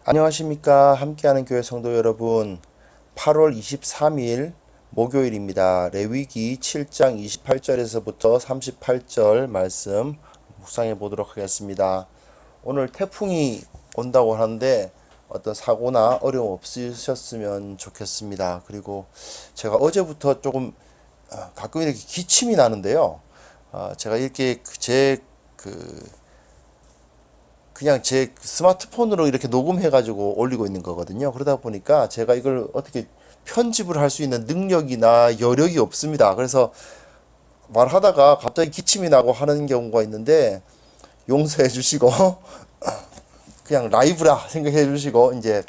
안녕하십니까. 함께하는 교회 성도 여러분, 8월 23일 목요일입니다. 레위기 7장 28절에서부터 38절 말씀 묵상해 보도록 하겠습니다. 오늘 태풍이 온다고 하는데 어떤 사고나 어려움 없으셨으면 좋겠습니다. 그리고 제가 어제부터 조금 가끔 이렇게 기침이 나는데요. 제가 이렇게 그냥 제 스마트폰으로 이렇게 녹음해가지고 올리고 있는 거거든요. 그러다 보니까 제가 이걸 어떻게 편집을 할 수 있는 능력이나 여력이 없습니다. 그래서 말하다가 갑자기 기침이 나고 하는 경우가 있는데 용서해 주시고 그냥 라이브라 생각해 주시고 이제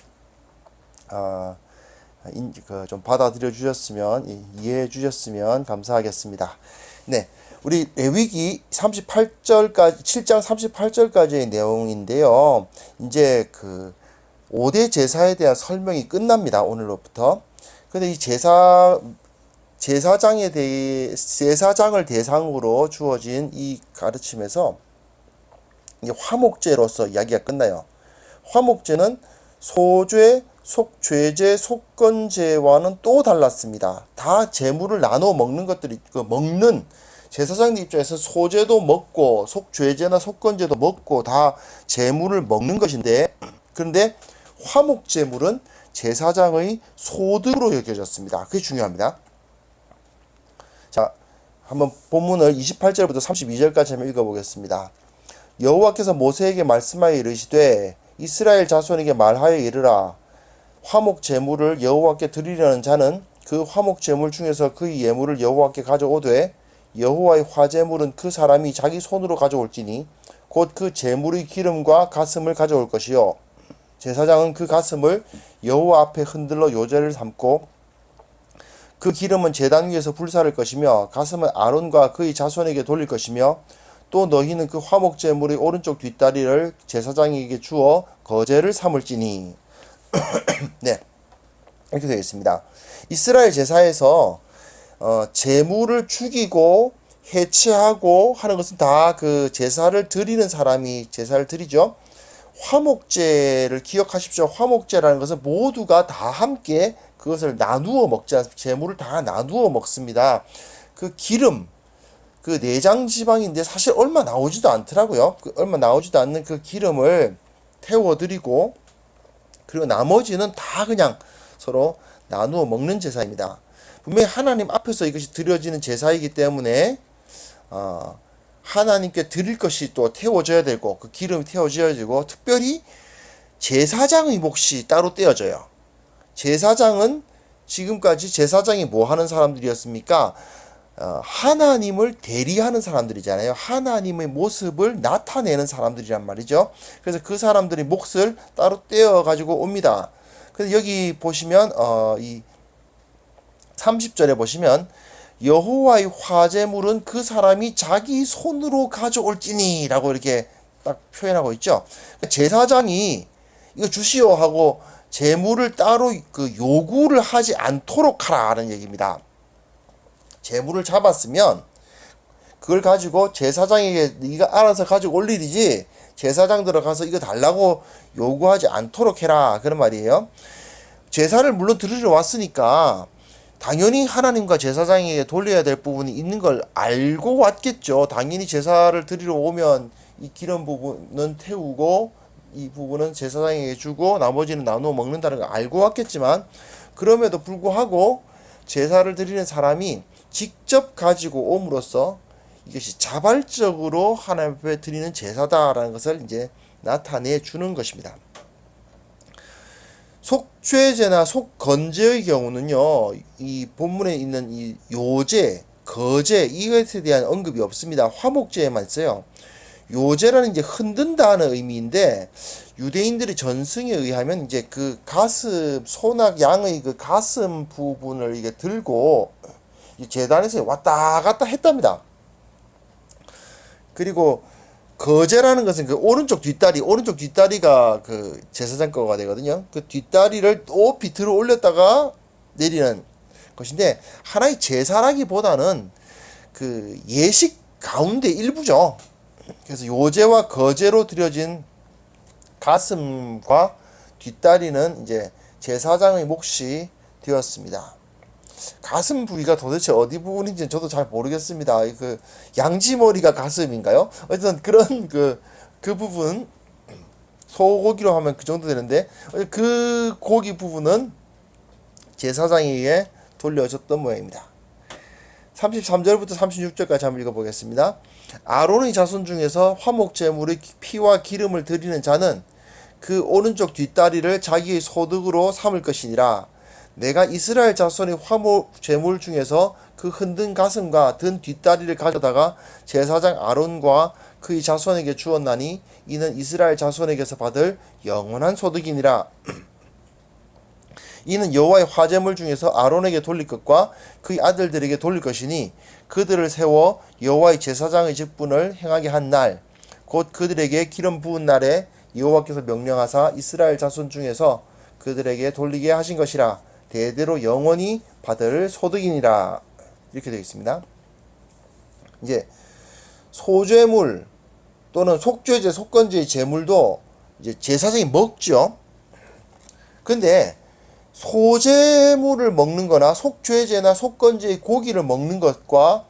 좀 받아들여 주셨으면, 이해해 주셨으면 감사하겠습니다. 네. 우리 레위기 38절까지, 7장 38절까지의 내용인데요. 이제 5대 제사에 대한 설명이 끝납니다. 오늘로부터. 근데 이 제사장을 대상으로 주어진 이 가르침에서 이게 화목제로서 이야기가 끝나요. 화목제는 소죄, 속죄제, 속건제와는 또 달랐습니다. 다 제물을 나눠 먹는 것들이, 제사장 입장에서 소제도 먹고 속죄제나 속건제도 먹고 다 제물을 먹는 것인데, 그런데 화목제물은 제사장의 소득으로 여겨졌습니다. 그게 중요합니다. 자, 한번 본문을 28절부터 32절까지 한번 읽어보겠습니다. 여호와께서 모세에게 말씀하여 이르시되 이스라엘 자손에게 말하여 이르라. 화목 제물을 여호와께 드리려는 자는 그 화목 제물 중에서 그의 예물을 여호와께 가져오되 여호와의 화제물은 그 사람이 자기 손으로 가져올지니 곧 그 제물의 기름과 가슴을 가져올 것이요 제사장은 그 가슴을 여호와 앞에 흔들러 요제를 삼고 그 기름은 제단 위에서 불사를 것이며 가슴은 아론과 그의 자손에게 돌릴 것이며 또 너희는 그 화목 제물의 오른쪽 뒷다리를 제사장에게 주어 거제를 삼을지니. 네, 이렇게 되어 있습니다. 이스라엘 제사에서 제물을 죽이고 해체하고 하는 것은 다 그 제사를 드리는 사람이 제사를 드리죠. 화목제를 기억하십시오. 화목제라는 것은 모두가 다 함께 그것을 나누어 먹자. 제물을 다 나누어 먹습니다. 그 기름, 그 내장 지방인데 사실 얼마 나오지도 않더라고요. 얼마 나오지도 않는 그 기름을 태워드리고 그리고 나머지는 다 그냥 서로 나누어 먹는 제사입니다. 분명히 하나님 앞에서 이것이 드려지는 제사이기 때문에 하나님께 드릴 것이 또 태워져야 되고 그 기름이 태워져야 되고 특별히 제사장의 몫이 따로 떼어져요. 제사장은 지금까지 제사장이 뭐 하는 사람들이었습니까? 하나님을 대리하는 사람들이잖아요. 하나님의 모습을 나타내는 사람들이란 말이죠. 그래서 그 사람들이 몫을 따로 떼어 가지고 옵니다. 그래서 여기 보시면 이 30절에 보시면 여호와의 화제물은 그 사람이 자기 손으로 가져올지니 라고 이렇게 딱 표현하고 있죠. 제사장이 이거 주시오 하고 제물을 따로 요구를 하지 않도록 하라는 얘기입니다. 제물을 잡았으면 그걸 가지고 제사장에게 네가 알아서 가지고 올 일이지 제사장 들어가서 이거 달라고 요구하지 않도록 해라 그런 말이에요. 제사를 물론 드리러 왔으니까 당연히 하나님과 제사장에게 돌려야 될 부분이 있는 걸 알고 왔겠죠. 당연히 제사를 드리러 오면 이 기름 부분은 태우고 이 부분은 제사장에게 주고 나머지는 나누어 먹는다는 걸 알고 왔겠지만 그럼에도 불구하고 제사를 드리는 사람이 직접 가지고 옴으로써 이것이 자발적으로 하나님 앞에 드리는 제사다라는 것을 이제 나타내 주는 것입니다. 속죄제나 속건제의 경우는요, 이 본문에 있는 이 요제, 거제 이것에 대한 언급이 없습니다. 화목제에만 있어요. 요제라는 이제 흔든다는 의미인데 유대인들의 전승에 의하면 이제 그 가슴 소낙 양의 그 가슴 부분을 이게 들고 제단에서 왔다 갔다 했답니다. 그리고 거제라는 것은 그 오른쪽 뒷다리가 그 제사장 거가 되거든요. 그 뒷다리를 높이 들어 올렸다가 내리는 것인데 하나의 제사라기보다는 그 예식 가운데 일부죠. 그래서 요제와 거제로 드려진 가슴과 뒷다리는 이제 제사장의 몫이 되었습니다. 가슴 부위가 도대체 어디 부분인지 저도 잘 모르겠습니다. 그 양지머리가 가슴인가요? 어쨌든 그런 그 부분, 소고기로 하면 그 정도 되는데 그 고기 부분은 제사장에게 돌려줬던 모양입니다. 33절부터 36절까지 한번 읽어보겠습니다. 아론의 자손 중에서 화목제물의 피와 기름을 드리는 자는 그 오른쪽 뒷다리를 자기의 소득으로 삼을 것이니라. 내가 이스라엘 자손의 화목제물 중에서 그 흔든 가슴과 든 뒷다리를 가져다가 제사장 아론과 그의 자손에게 주었나니 이는 이스라엘 자손에게서 받을 영원한 소득이니라. 이는 여호와의 화제물 중에서 아론에게 돌릴 것과 그의 아들들에게 돌릴 것이니 그들을 세워 여호와의 제사장의 직분을 행하게 한 날 곧 그들에게 기름 부은 날에 여호와께서 명령하사 이스라엘 자손 중에서 그들에게 돌리게 하신 것이라. 대대로 영원히 받을 소득이니라. 이렇게 되어 있습니다. 이제 소제물 또는 속죄제, 속건제의 제물도 이제 제사장이 먹죠. 근데 소제물을 먹는 거나 속죄제나 속건제의 고기를 먹는 것과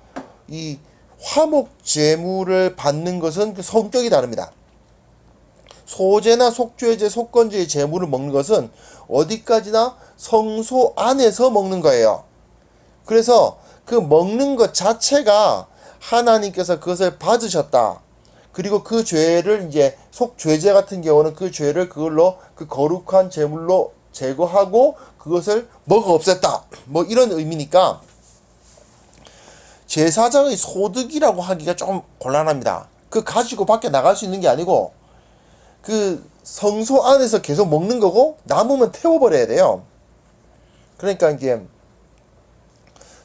이 화목제물을 받는 것은 그 성격이 다릅니다. 소제나 속죄제, 속건제의 제물을 먹는 것은 어디까지나 성소 안에서 먹는 거예요. 그래서 그 먹는 것 자체가 하나님께서 그것을 받으셨다. 그리고 그 죄를 이제 속죄제 같은 경우는 그 죄를 그걸로 그 거룩한 제물로 제거하고 그것을 먹어 없앴다. 뭐 이런 의미니까 제사장의 소득이라고 하기가 조금 곤란합니다. 그 가지고 밖에 나갈 수 있는 게 아니고 그 성소 안에서 계속 먹는 거고 남으면 태워버려야 돼요. 그러니까 이게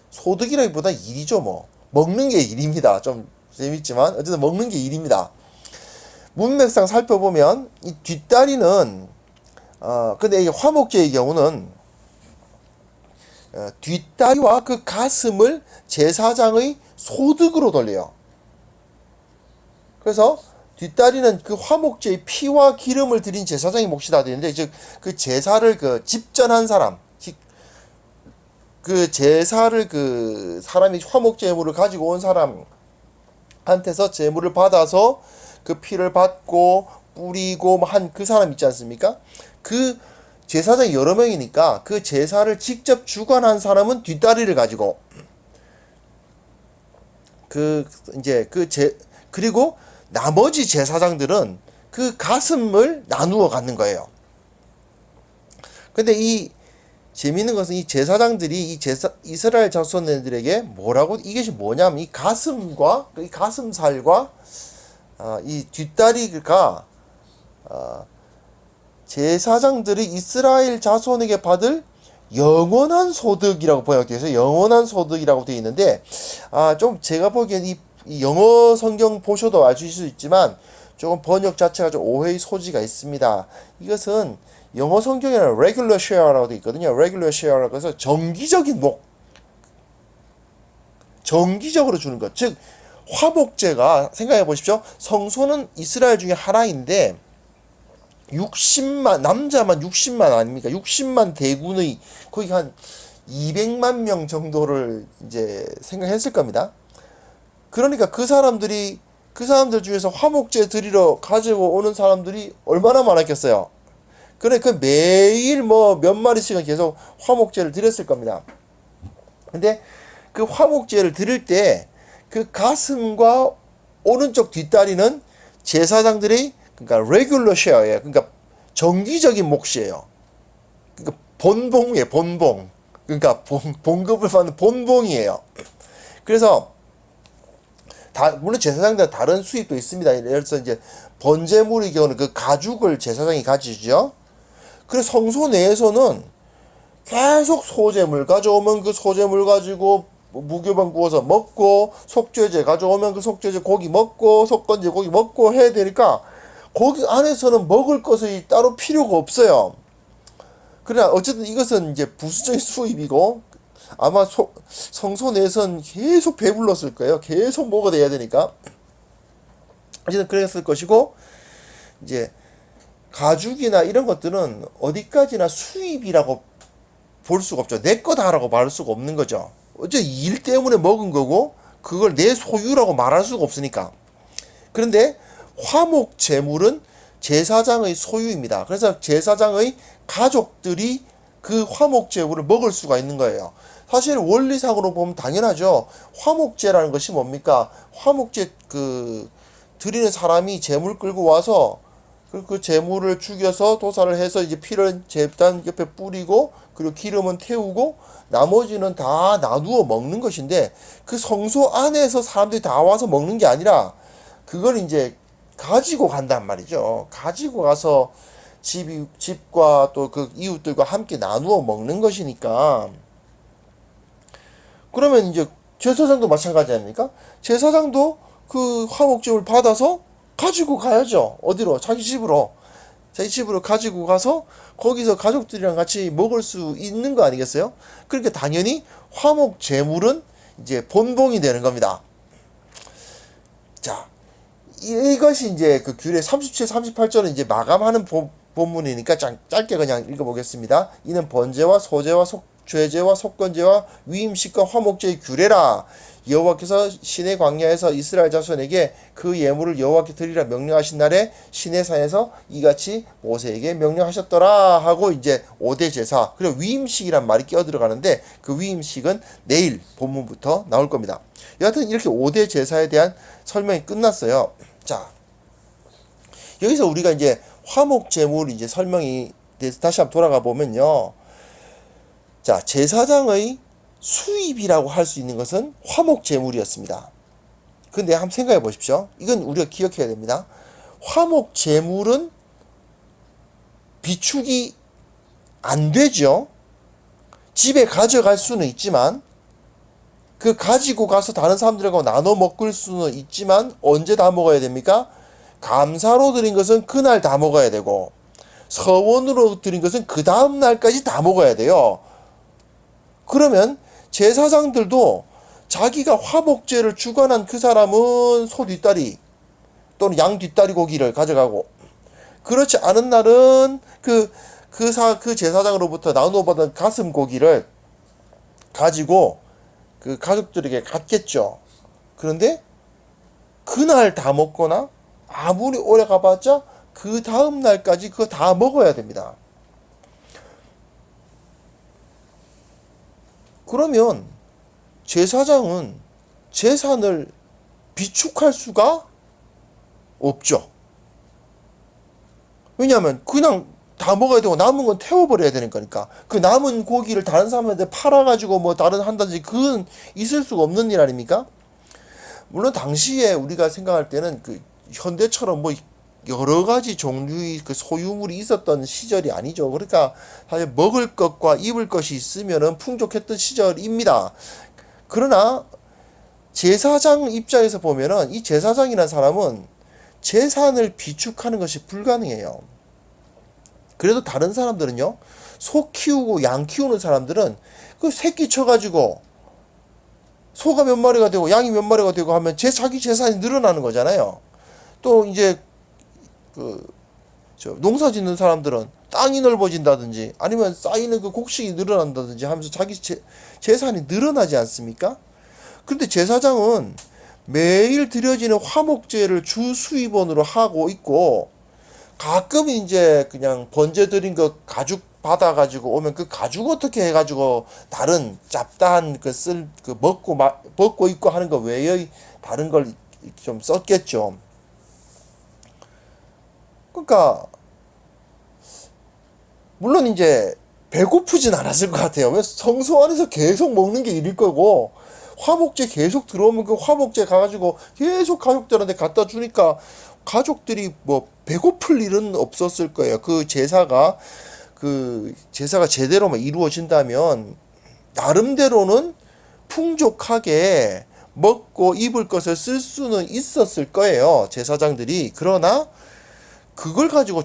소득이라기보다 일이죠. 뭐 먹는 게 일입니다. 좀 재밌지만 어쨌든 먹는 게 일입니다. 문맥상 살펴보면 이 뒷다리는 근데 이 화목제의 경우는 뒷다리와 그 가슴을 제사장의 소득으로 돌려요. 그래서 뒷다리는 그 화목제의 피와 기름을 드린 제사장의 몫이다 되는데, 즉 그 제사를 그 집전한 사람, 그 제사를 그 사람이 화목제물을 가지고 온 사람한테서 제물을 받아서 그 피를 받고 뿌리고 한 그 사람 있지 않습니까? 그 제사장이 여러 명이니까 그 제사를 직접 주관한 사람은 뒷다리를 가지고 그리고 나머지 제사장들은 그 가슴을 나누어 갖는 거예요. 근데 이 재미있는 것은 이 제사장들이 이스라엘 자손들에게 뭐라고, 이것이 뭐냐면 이 가슴과 이 가슴살과 이 뒷다리가 제사장들이 이스라엘 자손에게 받을 영원한 소득이라고 번역되어 있어요. 영원한 소득이라고 되어 있는데 좀 제가 보기엔 이 영어 성경 보셔도 아실 수 있지만 조금 번역 자체가 좀 오해의 소지가 있습니다. 이것은 영어 성경에는 regular share라고 되어 있거든요. regular share라고 해서 정기적인 목, 정기적으로 주는 것. 즉 화목제가 생각해 보십시오. 성소는 이스라엘 중에 하나인데 60만 남자만 60만 아닙니까? 60만 대군의 거의 한 200만 명 정도를 이제 생각했을 겁니다. 그러니까 그 사람들 중에서 화목제 드리러 가지고 오는 사람들이 얼마나 많았겠어요. 그러니까 매일 뭐 몇 마리씩은 계속 화목제를 드렸을 겁니다. 근데 그 화목제를 드릴 때 그 가슴과 오른쪽 뒷다리는 제사장들이 그러니까 레귤러 쉐어예요. 그러니까 정기적인 몫이에요. 그러니까 본봉이에요. 본봉. 그러니까 봉급을 받는 본봉이에요. 그래서 물론 제사장들은 다른 수입도 있습니다. 예를 들어서 이제 번제물의 경우는 그 가죽을 제사장이 가지죠. 그래서 성소 내에서는 계속 소제물 가져오면 그 소제물 가지고 무교병 구워서 먹고, 속죄제 가져오면 그 속죄제 고기 먹고, 속건제 고기 먹고 해야 되니까 거기 안에서는 먹을 것이 따로 필요가 없어요. 그러나 어쨌든 이것은 이제 부수적인 수입이고 아마 성소 내에서는 계속 배불렀을 거예요. 계속 먹어대야 되니까. 어쨌든 그랬을 것이고, 이제 가죽이나 이런 것들은 어디까지나 수입이라고 볼 수가 없죠. 내 거다라고 말할 수가 없는 거죠. 어째 일 때문에 먹은 거고 그걸 내 소유라고 말할 수가 없으니까. 그런데 화목 제물은 제사장의 소유입니다. 그래서 제사장의 가족들이 그 화목 제물을 먹을 수가 있는 거예요. 사실 원리상으로 보면 당연하죠. 화목제라는 것이 뭡니까? 화목제 드리는 사람이 제물 끌고 와서 그 제물을 죽여서 도살을 해서 이제 피를 제단 옆에 뿌리고 그리고 기름은 태우고 나머지는 다 나누어 먹는 것인데 그 성소 안에서 사람들이 다 와서 먹는 게 아니라 그걸 이제 가지고 간단 말이죠. 가지고 가서 집과 또 그 이웃들과 함께 나누어 먹는 것이니까. 그러면 이제 제사장도 마찬가지 아닙니까? 제사장도 그 화목제물 받아서 가지고 가야죠. 어디로? 자기 집으로. 자기 집으로 가지고 가서 거기서 가족들이랑 같이 먹을 수 있는 거 아니겠어요? 그러니까 당연히 화목제물은 이제 본봉이 되는 겁니다. 자, 이것이 이제 그 규례 37, 38절은 이제 마감하는 본문이니까 짧게 그냥 읽어보겠습니다. 이는 번제와 소제와 죄제와 속건제와 위임식과 화목제의 규례라. 여호와께서 시내 광야에서 이스라엘 자손에게 그 예물을 여호와께 드리라 명령하신 날에 시내산에서 이같이 모세에게 명령하셨더라 하고 이제 5대 제사 그리고 위임식이란 말이 끼어들어가는데 그 위임식은 내일 본문부터 나올 겁니다. 여하튼 이렇게 5대 제사에 대한 설명이 끝났어요. 자, 여기서 우리가 이제 화목 제물 이제 설명이 돼서 다시 한번 돌아가 보면요. 자, 제사장의 수입이라고 할 수 있는 것은 화목 제물이었습니다. 근데 한번 생각해 보십시오. 이건 우리가 기억해야 됩니다. 화목 제물은 비축이 안 되죠. 집에 가져갈 수는 있지만 그 가지고 가서 다른 사람들하고 나눠 먹을 수는 있지만 언제 다 먹어야 됩니까? 감사로 드린 것은 그날 다 먹어야 되고 서원으로 드린 것은 그 다음 날까지 다 먹어야 돼요. 그러면 제사장들도 자기가 화목제를 주관한 그 사람은 소 뒷다리 또는 양 뒷다리 고기를 가져가고 그렇지 않은 날은 그 제사장으로부터 나누어 받은 가슴 고기를 가지고 그 가족들에게 갔겠죠. 그런데 그날 다 먹거나 아무리 오래 가봤자 그 다음 날까지 그거 다 먹어야 됩니다. 그러면 제사장은 재산을 비축할 수가 없죠. 왜냐하면 그냥 다 먹어야 되고 남은 건 태워버려야 되는 거니까. 그 남은 고기를 다른 사람한테 팔아가지고 뭐 다른 한다든지 그건 있을 수가 없는 일 아닙니까? 물론 당시에 우리가 생각할 때는 그 현대처럼 뭐 여러 가지 종류의 그 소유물이 있었던 시절이 아니죠. 그러니까 사실 먹을 것과 입을 것이 있으면은 풍족했던 시절입니다. 그러나 제사장 입장에서 보면은 이 제사장이라는 사람은 재산을 비축하는 것이 불가능해요. 그래도 다른 사람들은요, 소 키우고 양 키우는 사람들은 그 새끼 쳐가지고 소가 몇 마리가 되고 양이 몇 마리가 되고 하면 자기 재산이 늘어나는 거잖아요. 또 이제 농사 짓는 사람들은 땅이 넓어진다든지 아니면 쌓이는 그 곡식이 늘어난다든지 하면서 자기 재산이 늘어나지 않습니까? 그런데 제사장은 매일 드려지는 화목제를 주 수입원으로 하고 있고 가끔 이제 그냥 번제 드린 거 가죽 받아가지고 오면 그 가죽 어떻게 해가지고 다른 잡다한 먹고 입고 하는 거 외의 다른 걸 좀 썼겠죠. 그러니까 물론 이제 배고프진 않았을 것 같아요. 왜 성소 안에서 계속 먹는 게 일일 거고 화목제 계속 들어오면 그 화목제 가가지고 계속 가족들한테 갖다 주니까 가족들이 뭐 배고플 일은 없었을 거예요. 그 제사가 제대로만 이루어진다면 나름대로는 풍족하게 먹고 입을 것을 쓸 수는 있었을 거예요. 제사장들이. 그러나 그걸 가지고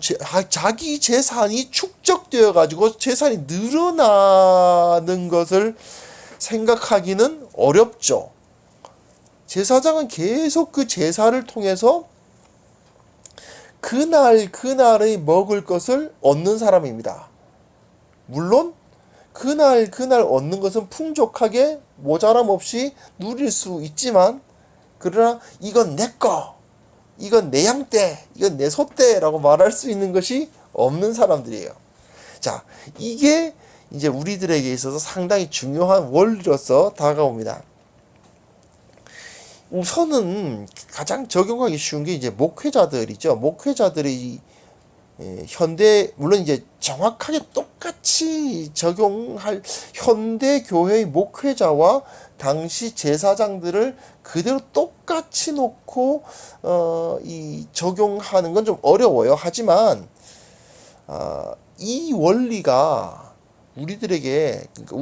자기 재산이 축적되어 가지고 재산이 늘어나는 것을 생각하기는 어렵죠. 제사장은 계속 그 제사를 통해서 그날 그날의 먹을 것을 얻는 사람입니다. 물론 그날 그날 얻는 것은 풍족하게 모자람 없이 누릴 수 있지만, 그러나 이건 내 거, 이건 내 양떼, 이건 내 소떼라고 말할 수 있는 것이 없는 사람들이에요. 자, 이게 이제 우리들에게 있어서 상당히 중요한 원리로서 다가옵니다. 우선은 가장 적용하기 쉬운 게 이제 목회자들이죠. 목회자들이 현대, 물론 이제 정확하게 똑같이 적용할 현대 교회의 목회자와 당시 제사장들을 그대로 똑같이 놓고 이 적용하는 건 좀 어려워요. 하지만 이 원리가 우리들에게, 그러니까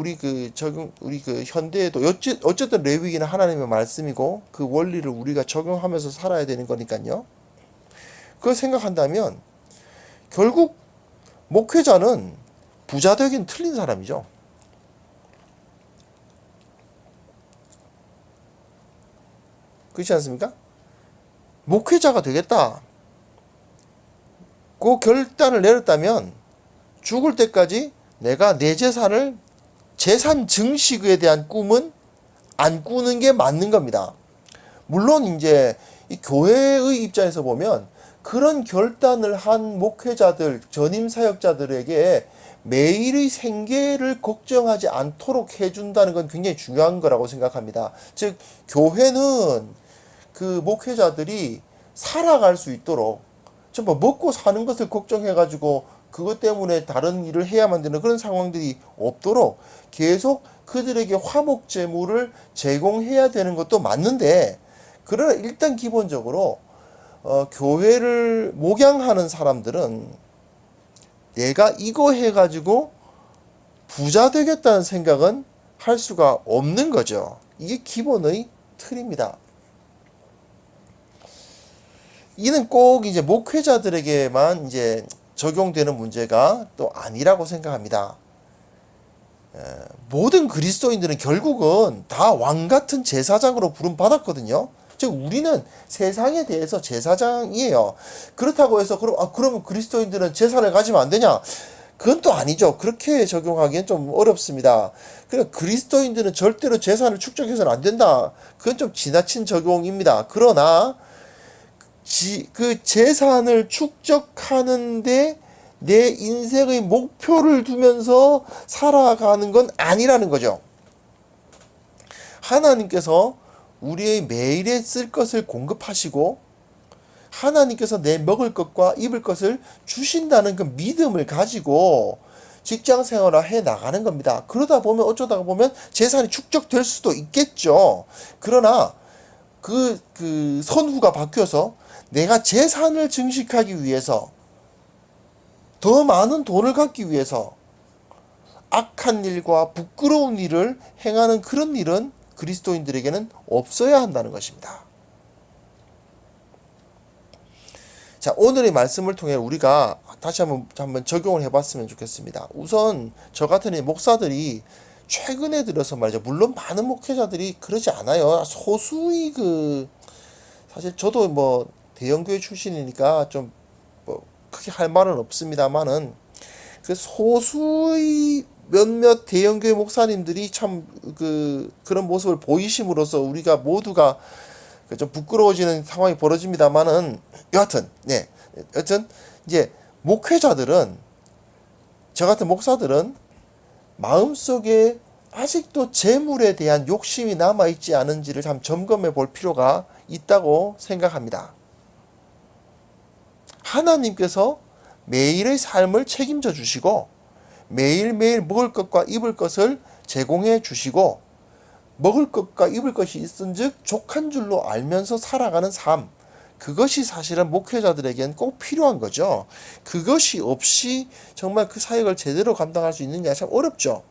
우리 그 현대에도 어쨌든 레위기는 하나님의 말씀이고 그 원리를 우리가 적용하면서 살아야 되는 거니까요. 그걸 생각한다면 결국 목회자는 부자 되긴 틀린 사람이죠. 그렇지 않습니까? 목회자가 되겠다, 그 결단을 내렸다면 죽을 때까지 내가 내 재산을, 재산 증식에 대한 꿈은 안 꾸는 게 맞는 겁니다. 물론 이제 이 교회의 입장에서 보면 그런 결단을 한 목회자들, 전임 사역자들에게 매일의 생계를 걱정하지 않도록 해준다는 건 굉장히 중요한 거라고 생각합니다. 즉, 교회는 그 목회자들이 살아갈 수 있도록, 뭐 먹고 사는 것을 걱정해가지고 그것 때문에 다른 일을 해야만 되는 그런 상황들이 없도록 계속 그들에게 화목제물을 제공해야 되는 것도 맞는데, 그러나 일단 기본적으로 교회를 목양하는 사람들은 내가 이거 해가지고 부자 되겠다는 생각은 할 수가 없는 거죠. 이게 기본의 틀입니다. 이는 꼭 이제 목회자들에게만 이제 적용되는 문제가 또 아니라고 생각합니다. 모든 그리스도인들은 결국은 다 왕 같은 제사장으로 부름 받았거든요. 즉 우리는 세상에 대해서 제사장이에요. 그렇다고 해서 그러면 그리스도인들은 제사를 가지면 안 되냐? 그건 또 아니죠. 그렇게 적용하기엔 좀 어렵습니다. 그러니까 그리스도인들은 절대로 재산을 축적해서는 안 된다, 그건 좀 지나친 적용입니다. 그러나 그 재산을 축적하는데 내 인생의 목표를 두면서 살아가는 건 아니라는 거죠. 하나님께서 우리의 매일에 쓸 것을 공급하시고 하나님께서 내 먹을 것과 입을 것을 주신다는 그 믿음을 가지고 직장 생활을 해 나가는 겁니다. 그러다 보면 어쩌다가 보면 재산이 축적될 수도 있겠죠. 그러나 그 선후가 바뀌어서 내가 재산을 증식하기 위해서, 더 많은 돈을 갖기 위해서 악한 일과 부끄러운 일을 행하는 그런 일은 그리스도인들에게는 없어야 한다는 것입니다. 자, 오늘의 말씀을 통해 우리가 다시 한번 적용을 해봤으면 좋겠습니다. 우선 저 같은 목사들이 최근에 들어서 말이죠, 물론 많은 목회자들이 그러지 않아요. 소수의 사실 저도 뭐 대형교회 출신이니까 좀 뭐 크게 할 말은 없습니다만은, 그 소수의 몇몇 대형교회 목사님들이 참 그런 모습을 보이심으로써 우리가 모두가 좀 부끄러워지는 상황이 벌어집니다만은, 여하튼 이제 목회자들은, 저 같은 목사들은 마음속에 아직도 재물에 대한 욕심이 남아있지 않은지를 참 점검해 볼 필요가 있다고 생각합니다. 하나님께서 매일의 삶을 책임져 주시고 매일매일 먹을 것과 입을 것을 제공해 주시고 먹을 것과 입을 것이 있은즉 족한 줄로 알면서 살아가는 삶, 그것이 사실은 목회자들에겐 꼭 필요한 거죠. 그것이 없이 정말 그 사역을 제대로 감당할 수 있느냐, 참 어렵죠.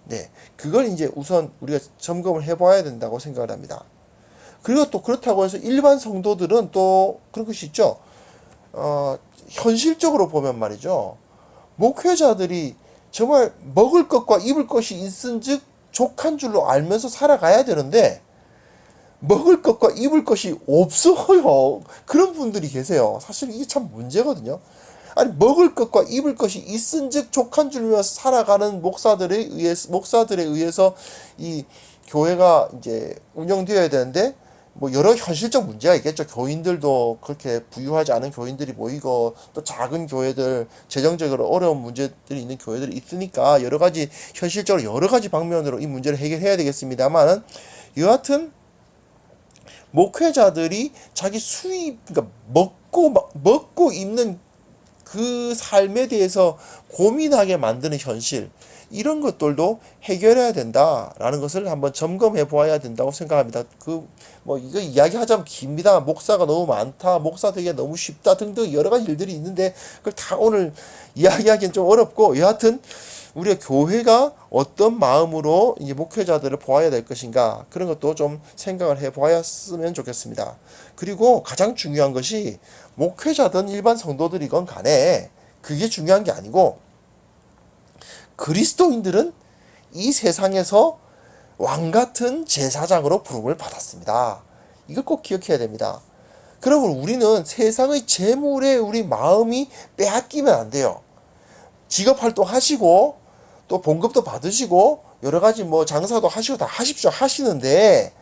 네, 그걸 이제 우선 우리가 점검을 해봐야 된다고 생각을 합니다. 그리고 또 그렇다고 해서 일반 성도들은 또 그런 것이 있죠. 현실적으로 보면 말이죠, 목회자들이 정말 먹을 것과 입을 것이 있은즉 족한 줄로 알면서 살아가야 되는데, 먹을 것과 입을 것이 없어요. 그런 분들이 계세요. 사실 이게 참 문제거든요. 아니 먹을 것과 입을 것이 있은즉 족한 줄며 살아가는 목사들에 의해서 이 교회가 이제 운영되어야 되는데 뭐 여러 현실적 문제가 있겠죠. 교인들도 그렇게 부유하지 않은 교인들이 모이고 또 작은 교회들 재정적으로 어려운 문제들이 있는 교회들이 있으니까 여러 가지 현실적으로 여러 가지 방면으로 이 문제를 해결해야 되겠습니다만은 여하튼 목회자들이 자기 수입 그러니까 먹고 입는 그 삶에 대해서 고민하게 만드는 현실 이런 것들도 해결해야 된다라는 것을 한번 점검해 보아야 된다고 생각합니다. 뭐 이거 이야기하자면 깁니다. 목사가 너무 많다, 목사 되기가 너무 쉽다 등등 여러 가지 일들이 있는데 그걸 다 오늘 이야기하기는 좀 어렵고 여하튼 우리가 교회가 어떤 마음으로 이제 목회자들을 보아야 될 것인가 그런 것도 좀 생각을 해 보았으면 좋겠습니다. 그리고 가장 중요한 것이 목회자든 일반 성도들이건 간에 그게 중요한 게 아니고 그리스도인들은 이 세상에서 왕같은 제사장으로 부름을 받았습니다. 이걸 꼭 기억해야 됩니다. 그러면 우리는 세상의 재물에 우리 마음이 빼앗기면 안 돼요. 직업활동 하시고 또 봉급도 받으시고 여러 가지 뭐 장사도 하시고 다 하십시오. 하시는데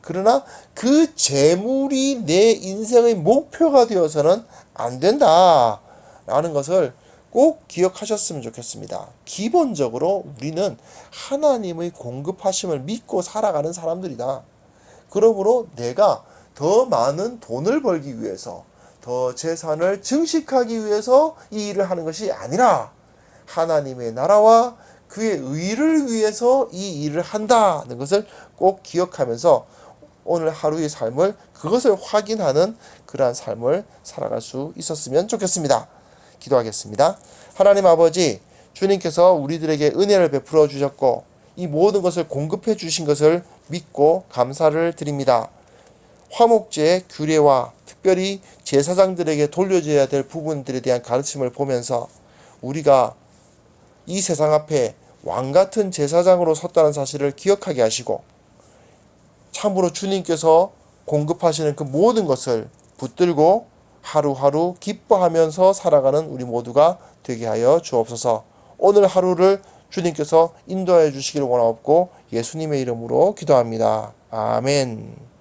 그러나 그 재물이 내 인생의 목표가 되어서는 안 된다라는 것을 꼭 기억하셨으면 좋겠습니다. 기본적으로 우리는 하나님의 공급하심을 믿고 살아가는 사람들이다. 그러므로 내가 더 많은 돈을 벌기 위해서 더 재산을 증식하기 위해서 이 일을 하는 것이 아니라 하나님의 나라와 그의 의를 위해서 이 일을 한다는 것을 꼭 기억하면서 오늘 하루의 삶을 그것을 확인하는 그러한 삶을 살아갈 수 있었으면 좋겠습니다. 기도하겠습니다. 하나님 아버지, 주님께서 우리들에게 은혜를 베풀어 주셨고 이 모든 것을 공급해 주신 것을 믿고 감사를 드립니다. 화목제의 규례와 특별히 제사장들에게 돌려줘야 될 부분들에 대한 가르침을 보면서 우리가 이 세상 앞에 왕같은 제사장으로 섰다는 사실을 기억하게 하시고 참으로 주님께서 공급하시는 그 모든 것을 붙들고 하루하루 기뻐하면서 살아가는 우리 모두가 되게 하여 주옵소서. 오늘 하루를 주님께서 인도하여 주시기를 원하옵고 예수님의 이름으로 기도합니다. 아멘.